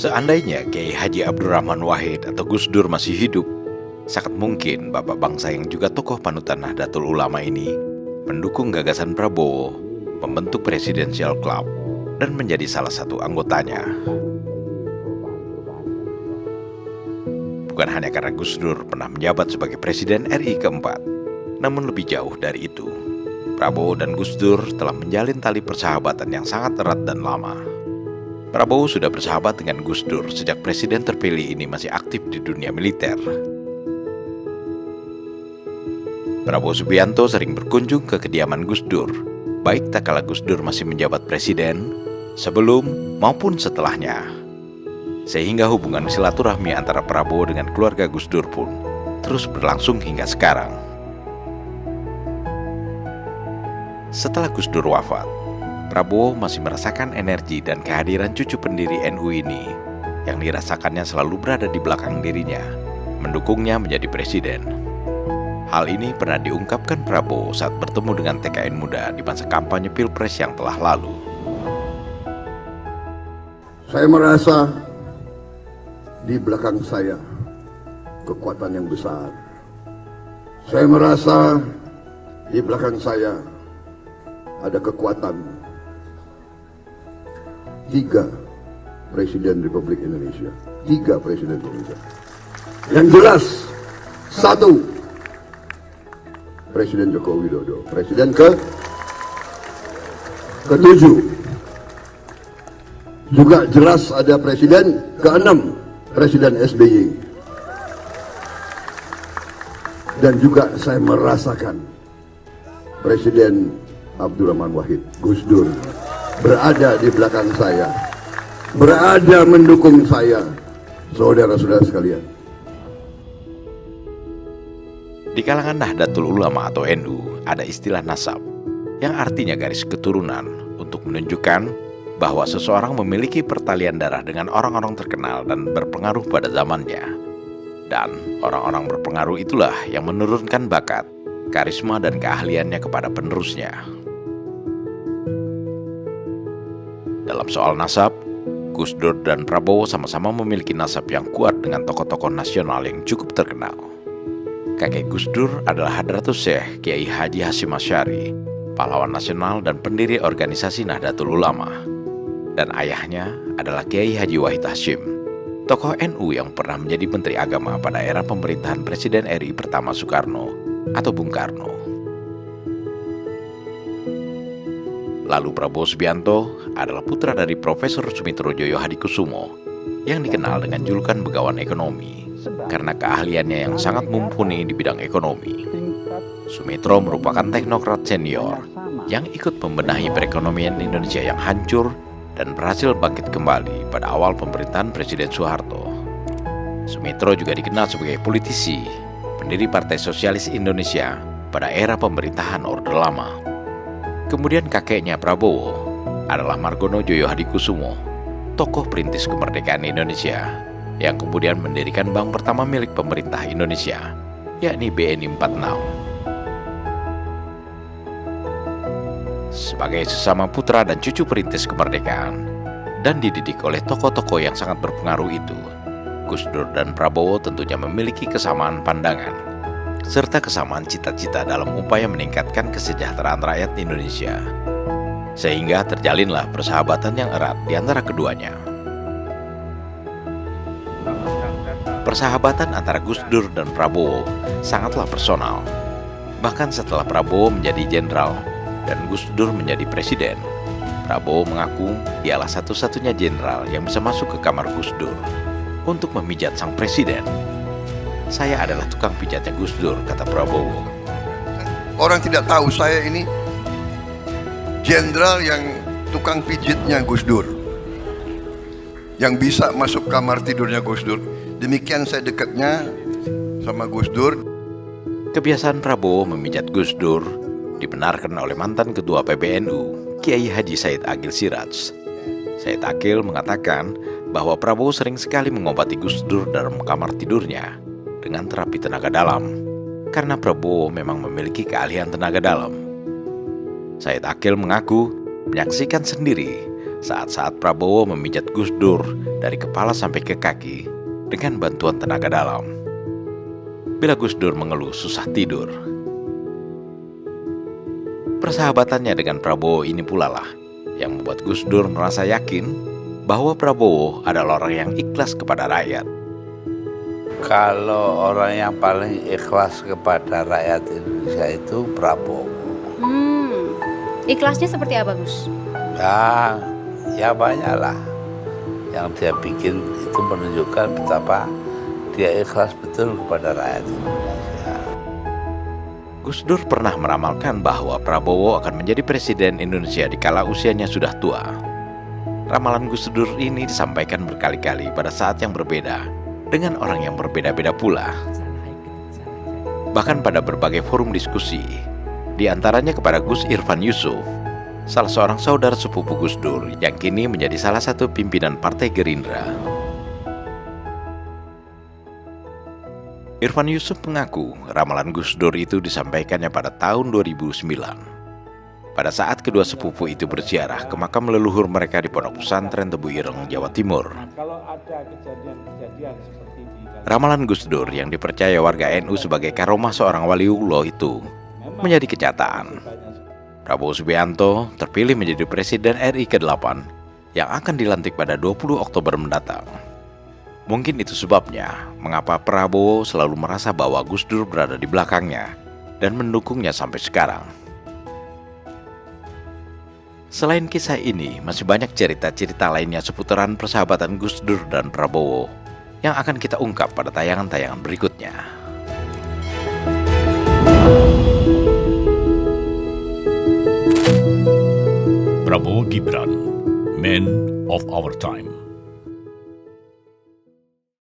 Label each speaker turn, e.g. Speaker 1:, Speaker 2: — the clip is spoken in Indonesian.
Speaker 1: Seandainya Kiai Haji Abdurrahman Wahid atau Gus Dur masih hidup, sangat mungkin bapak bangsa yang juga tokoh panutan Nahdlatul Ulama ini mendukung gagasan Prabowo membentuk Presidential Club dan menjadi salah satu anggotanya. Bukan hanya karena Gus Dur pernah menjabat sebagai Presiden RI keempat, namun lebih jauh dari itu, Prabowo dan Gus Dur telah menjalin tali persahabatan yang sangat erat dan lama. Prabowo sudah bersahabat dengan Gus Dur sejak presiden terpilih ini masih aktif di dunia militer. Prabowo Subianto sering berkunjung ke kediaman Gus Dur, baik tak kala Gus Dur masih menjabat presiden, sebelum maupun setelahnya. Sehingga hubungan silaturahmi antara Prabowo dengan keluarga Gus Dur pun terus berlangsung hingga sekarang. Setelah Gus Dur wafat, Prabowo masih merasakan energi dan kehadiran cucu pendiri NU ini yang dirasakannya selalu berada di belakang dirinya, mendukungnya menjadi presiden. Hal ini pernah diungkapkan Prabowo saat bertemu dengan TKN muda di masa kampanye Pilpres yang telah lalu.
Speaker 2: Saya merasa di belakang saya kekuatan yang besar. Saya merasa di belakang saya ada kekuatan 3 Presiden Republik Indonesia. 3 Presiden Indonesia. Yang jelas, 1 Presiden Joko Widodo, Presiden ke-7. Juga jelas ada Presiden ke-6, Presiden SBY. Dan juga saya merasakan Presiden Abdurrahman Wahid, Gus Dur, berada di belakang saya, berada mendukung saya, saudara-saudara sekalian.
Speaker 1: Di kalangan Nahdlatul Ulama atau NU ada istilah nasab, yang artinya garis keturunan untuk menunjukkan bahwa seseorang memiliki pertalian darah dengan orang-orang terkenal dan berpengaruh pada zamannya. Dan orang-orang berpengaruh itulah yang menurunkan bakat, karisma dan keahliannya kepada penerusnya. Dalam soal nasab, Gus Dur dan Prabowo sama-sama memiliki nasab yang kuat dengan tokoh-tokoh nasional yang cukup terkenal. Kakek Gus Dur adalah Hadratus Syekh Kiai Haji Hasyim Asy'ari, pahlawan nasional dan pendiri organisasi Nahdlatul Ulama. Dan ayahnya adalah Kiai Haji Wahid Hasyim, tokoh NU yang pernah menjadi Menteri Agama pada era pemerintahan Presiden RI pertama Soekarno atau Bung Karno. Lalu Prabowo Subianto adalah putra dari Profesor Sumitrojoyo Hadikusumo yang dikenal dengan julukan Begawan Ekonomi karena keahliannya yang sangat mumpuni di bidang ekonomi. Sumitro merupakan teknokrat senior yang ikut membenahi perekonomian Indonesia yang hancur dan berhasil bangkit kembali pada awal pemerintahan Presiden Soeharto. Sumitro juga dikenal sebagai politisi, pendiri Partai Sosialis Indonesia pada era pemerintahan Orde Lama. Kemudian kakeknya Prabowo adalah Margono Joyo Hadikusumo, tokoh perintis kemerdekaan Indonesia, yang kemudian mendirikan bank pertama milik pemerintah Indonesia, yakni BNI 46. Sebagai sesama putra dan cucu perintis kemerdekaan, dan dididik oleh tokoh-tokoh yang sangat berpengaruh itu, Gus Dur dan Prabowo tentunya memiliki kesamaan pandangan, serta kesamaan cita-cita dalam upaya meningkatkan kesejahteraan rakyat Indonesia. Sehingga terjalinlah persahabatan yang erat di antara keduanya. Persahabatan antara Gus Dur dan Prabowo sangatlah personal. Bahkan setelah Prabowo menjadi jenderal dan Gus Dur menjadi presiden, Prabowo mengaku dialah satu-satunya jenderal yang bisa masuk ke kamar Gus Dur untuk memijat sang presiden. Saya adalah tukang pijatnya Gus Dur, kata Prabowo.
Speaker 2: Orang tidak tahu saya ini jenderal yang tukang pijitnya Gus Dur, yang bisa masuk kamar tidurnya Gus Dur. Demikian saya dekatnya sama Gus Dur.
Speaker 1: Kebiasaan Prabowo memijat Gus Dur dibenarkan oleh mantan ketua PBNU, Kiai Haji Said Aqil Siraj. Said Aqil mengatakan bahwa Prabowo sering sekali mengobati Gus Dur dalam kamar tidurnya dengan terapi tenaga dalam, karena Prabowo memang memiliki keahlian tenaga dalam. Said Aqil mengaku menyaksikan sendiri saat-saat Prabowo memijat Gus Dur dari kepala sampai ke kaki dengan bantuan tenaga dalam. Bila Gus Dur mengeluh susah tidur. Persahabatannya dengan Prabowo ini pula lah yang membuat Gus Dur merasa yakin bahwa Prabowo adalah orang yang ikhlas kepada rakyat.
Speaker 3: Kalau orang yang paling ikhlas kepada rakyat Indonesia itu Prabowo.
Speaker 4: Ikhlasnya seperti apa, Gus?
Speaker 3: Ya banyak lah. Yang dia bikin itu menunjukkan betapa dia ikhlas betul kepada rakyat Indonesia.
Speaker 1: Gus Dur pernah meramalkan bahwa Prabowo akan menjadi presiden Indonesia di kala usianya sudah tua. Ramalan Gus Dur ini disampaikan berkali-kali pada saat yang berbeda dengan orang yang berbeda-beda pula. Bahkan pada berbagai forum diskusi, di antaranya kepada Gus Irfan Yusuf, salah seorang saudara sepupu Gus Dur yang kini menjadi salah satu pimpinan Partai Gerindra. Irfan Yusuf mengaku ramalan Gus Dur itu disampaikannya pada tahun 2009. Pada saat kedua sepupu itu berziarah ke makam leluhur mereka di Pondok Pesantren Tebu Ireng, Jawa Timur.
Speaker 5: Kalau ada kejadian seperti ini,
Speaker 1: Ramalan Gus Dur yang dipercaya warga NU sebagai karomah seorang waliullah itu menjadi kenyataan. Prabowo Subianto terpilih menjadi Presiden RI ke-8 yang akan dilantik pada 20 Oktober mendatang. Mungkin itu sebabnya mengapa Prabowo selalu merasa bahwa Gus Dur berada di belakangnya dan mendukungnya sampai sekarang. Selain kisah ini, masih banyak cerita-cerita lainnya seputaran persahabatan Gus Dur dan Prabowo yang akan kita ungkap pada tayangan-tayangan berikutnya.
Speaker 6: Prabowo Gibran, Man of Our Time.